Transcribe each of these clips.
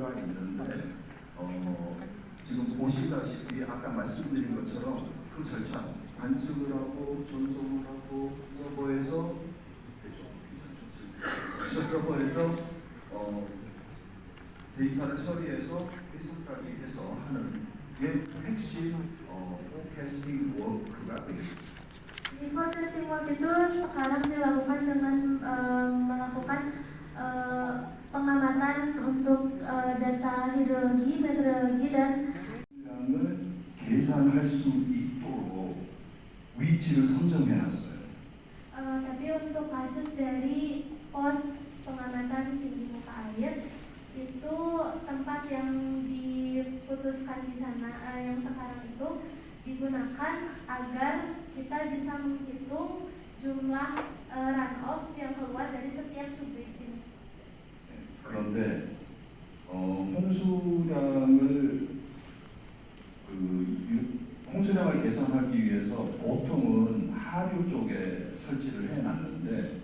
절차가 있는데 지금 보시다시피 아까 말씀드린 것처럼 그 절차 관측을 하고 전송을 하고 서버에서 서버에서 데이터를 처리해서 해석까지 해서 하는 게 핵심 forecasting work가 되겠습니다. Di forecasting work itu sekarang dilakukan dengan melakukan pengamatan untuk data hidrologi, meteorologi dan 을 계산할 수 있도록 위치를 선정해놨어요. tapi untuk kasus dari pos pengamatan tinggi muka air itu tempat yang diputuskan di sana yang sekarang itu digunakan agar kita bisa menghitung jumlah runoff yang keluar dari setiap subbasin. 그런데 홍수량을 계산하기 위해서 보통은 하류 쪽에 설치를 해놨는데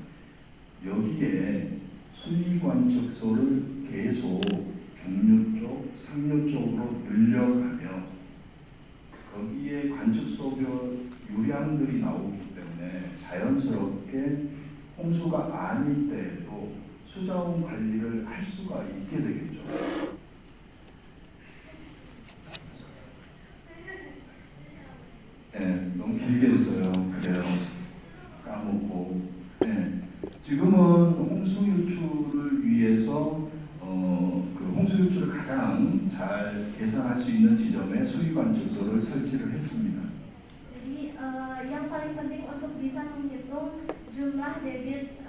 여기에 수위 관측소를 계속 중류 쪽, 상류 쪽으로 늘려가면 거기에 관측소별 유량들이 나오기 때문에 자연스럽게 홍수가 아닐 때에도 수자원 관리를 할 수가 있게 되겠죠. 네, 너무 길게 했어요. 그래요. 까먹고. 네, 지금은 홍수 유출을 위해서 그 홍수 유출을 가장 잘 계산할 수 있는 지점에 수위 관측소를 설치를 했습니다. Jadi yang paling penting untuk bisa menghitung jumlah debit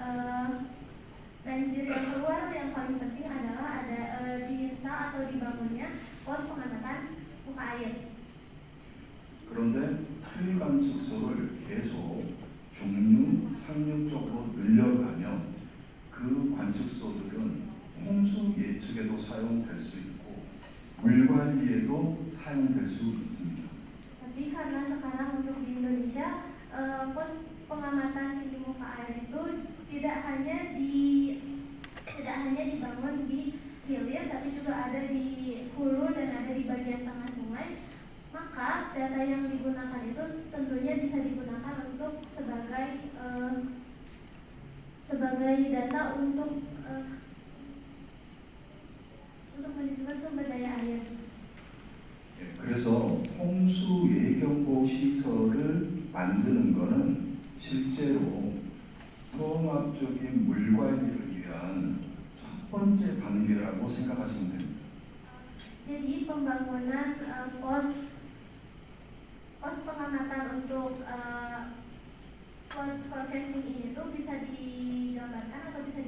banjir yang keluar yang paling penting adalah ada diinstal atau dibangunnya pos pengamatan muka air. 그런데 수위 관측소를 계속 중류, 상류 쪽으로 늘려가면 그 관측소들은 홍수 예측에도 사용될 수 있고 물 관리에도 사용될 수 있습니다. Tapi karena sekarang untuk di Indonesia pos pengamatan tinggi muka air itu tidak hanya dibangun di hilir tapi juga ada di hulu dan ada di bagian tengah sungai, maka data yang digunakan itu tentunya bisa digunakan untuk sebagai data untuk menunjukkan sumber daya air. 그래서 홍수 예경보 시설을 만드는 것은 실제로 통합적인 물 관리를 위한 첫 번째 단계라고 생각하시면 됩니다. Jadi pembangunan pos pengamatan untuk forecasting ini tuh bisa digambarkan atau bisa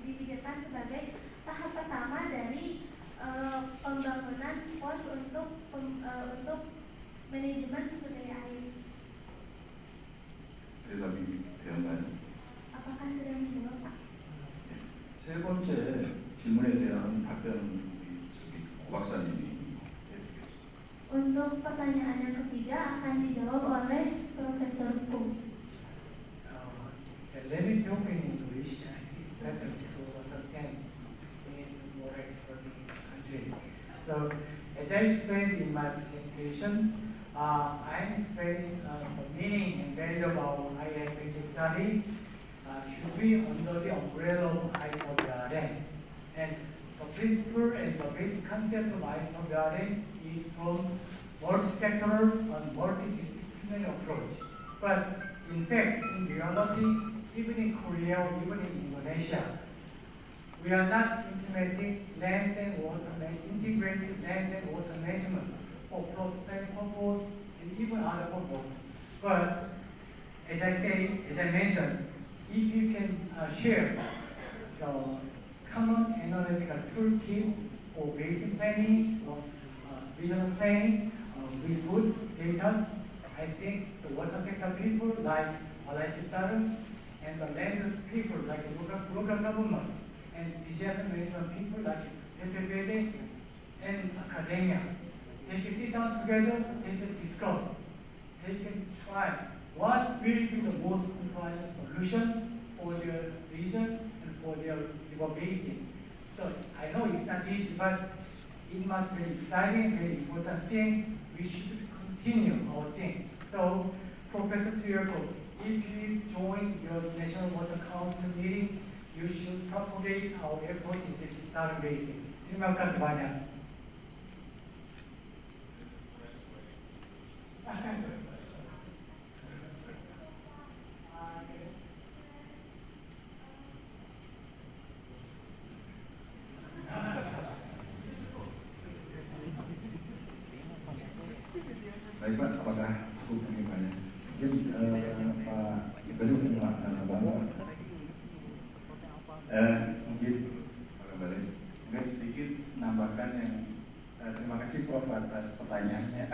dipikirkan sebagai tahap pertama dari pembangunan pos untuk manajemen sumber daya air. 대답이 되었나요? Apakah sudah menjawab, Pak? 세 번째 질문에 대한 답변은 고 박사님이 해드리겠습니다. Untuk pertanyaan yang ketiga akan dijawab oleh Profesor Pu. Let me talk in English. I think it's better to understand more experts in each country. So, as I explained in my presentation, I'm explaining the meaning and value of IIPT study should be under the umbrella of IWRN. And the principle and the basic concept of IWRN is from multi-sectoral and multidisciplinary approach. But in fact, in reality, even in Korea or even in Indonesia, we are not implementing land and water integrated land and water management for protective purpose and even other purpose. But as I mentioned, if you can share the common analytical toolkit or basic planning or regional planning with good data, I think the water sector people like Balai and the land use people like local government and disaster management people like PPPD and academia, they can sit down together, they can discuss, they can try what will be the most comprehensive solution for their region and for their river basin. So I know it's not easy, but it must be exciting, very important thing. We should continue our thing. So, Professor Tierko, if you join your National Water Council meeting, you should propagate our effort in digital raising. Terima kasih banyak. Baik Pak, apakah cukup pengibarannya? Mungkin Pak Ibadah punya tambahan. Mungkin Pak Baris, mungkin sedikit menambahkan yang terima kasih Prof atas pertanyaannya.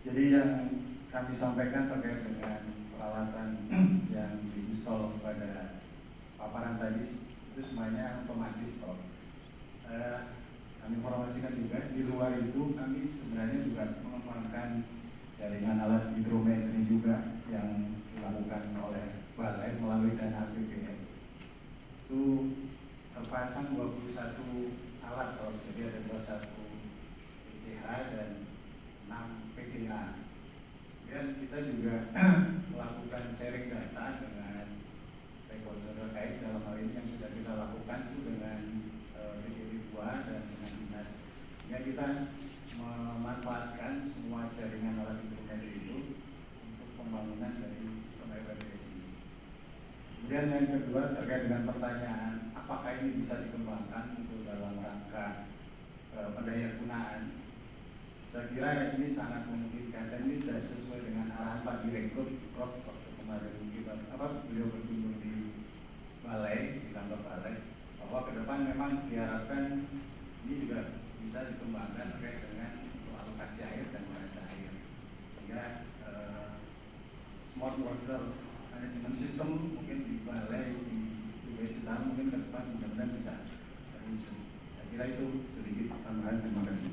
Jadi yang kami sampaikan terkait dengan peralatan yang diinstal pada paparan tadi itu semuanya otomatis Prof. Kami informasikan juga di luar itu kami sebenarnya juga mengembangkan jaringan alat hidrometri juga yang dilakukan oleh Balai melalui dana APBN. Itu terpasang 21 alat Prof. Jadi ada 21 PCH dan 6 PDA. Kemudian kita juga melakukan sharing data dengan stakeholder terkait, dalam hal ini yang sudah kita lakukan itu dengan PJT 2 dan dengan dinas, sehingga kita memanfaatkan semua jaringan alat hidrometri itu untuk pembangunan dari sistem RWS ini. Kemudian yang kedua terkait dengan pertanyaan apakah ini bisa dikembangkan untuk dalam rangka pendayagunaan, saya kira ini sangat memungkinkan dan ini sudah sesuai dengan arahan Pak Direktur Prof waktu kemarin beliau berkunjung di Balai, di kantor Balai, bahwa ke depan memang diharapkan ini juga bisa dikembangkan terkait dengan untuk alokasi air dan neraca air, sehingga smart water management system mungkin di Balai, di UBS mungkin ke depan mudah-mudahan bisa terwujud. Saya kira itu sedikit tambahan. Terima kasih.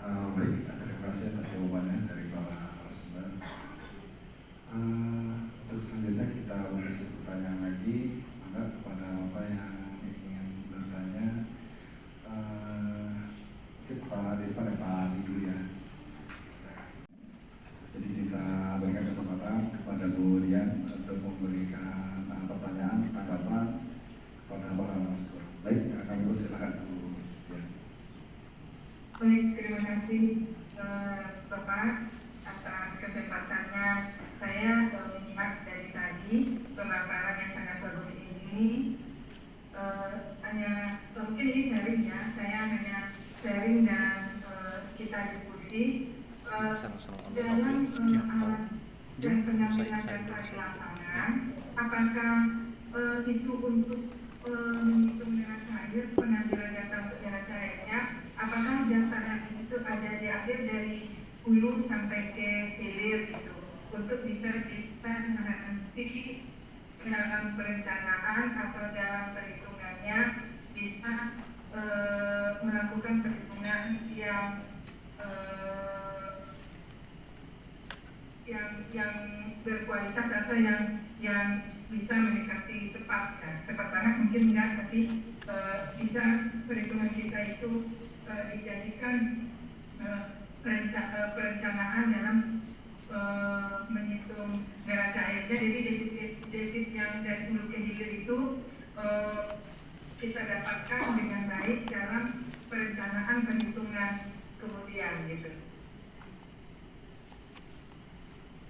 Baik, terima kasih atas jawabannya dari para narasumber. Terus selanjutnya kita kasih pertanyaan lagi. Maka kepada Bapak yang ingin bertanya, mungkin Pak Dirpan dan Pak Ali dulu ya. Jadi kita berikan kesempatan kepada Bu Dian untuk memberikan pertanyaan, tanggapan kepada para narasumber. Baik, kami persilakan Bu Dian. Baik, terima kasih Bapak atas kesempatannya. Saya menyimak dari tadi pemaparan yang sangat bagus ini. Hanya mungkin ini sharing ya, saya hanya sharing dan kita diskusi dalam alat dan pengambilan data di lapangan. Apakah itu untuk menghitung neraca air, pengambilan data untuk neraca airnya? Apakah data itu ada diambil dari hulu sampai ke hilir gitu, untuk bisa kita nanti dalam perencanaan atau dalam perhitungannya bisa melakukan perhitungan yang berkualitas atau yang bisa mendekati tepat ya. Tepat banget mungkin enggak, tapi bisa perhitungan kita itu dijadikan perencanaan dalam menghitung neraca airnya. Jadi debit yang dari hulu ke hilir itu kita dapatkan dengan baik dalam perencanaan perhitungan kemudian gitu.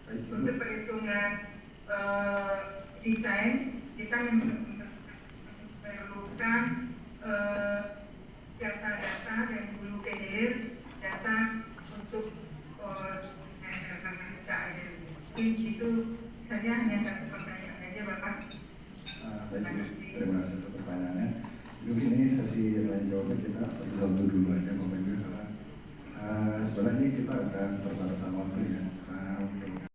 Untuk perhitungan desain kita memerlukan data-data dari hulu ke hilir, data untuk neraca air. Itu saja, hanya satu pertanyaan aja Bapak. Terima kasih untuk pertanyaannya. Mungkin ini sesi tanya jawabnya kita asal dulu aja Bapak Ibu, karena sebenarnya ini kita akan terbatasan waktu ya. Karena untuk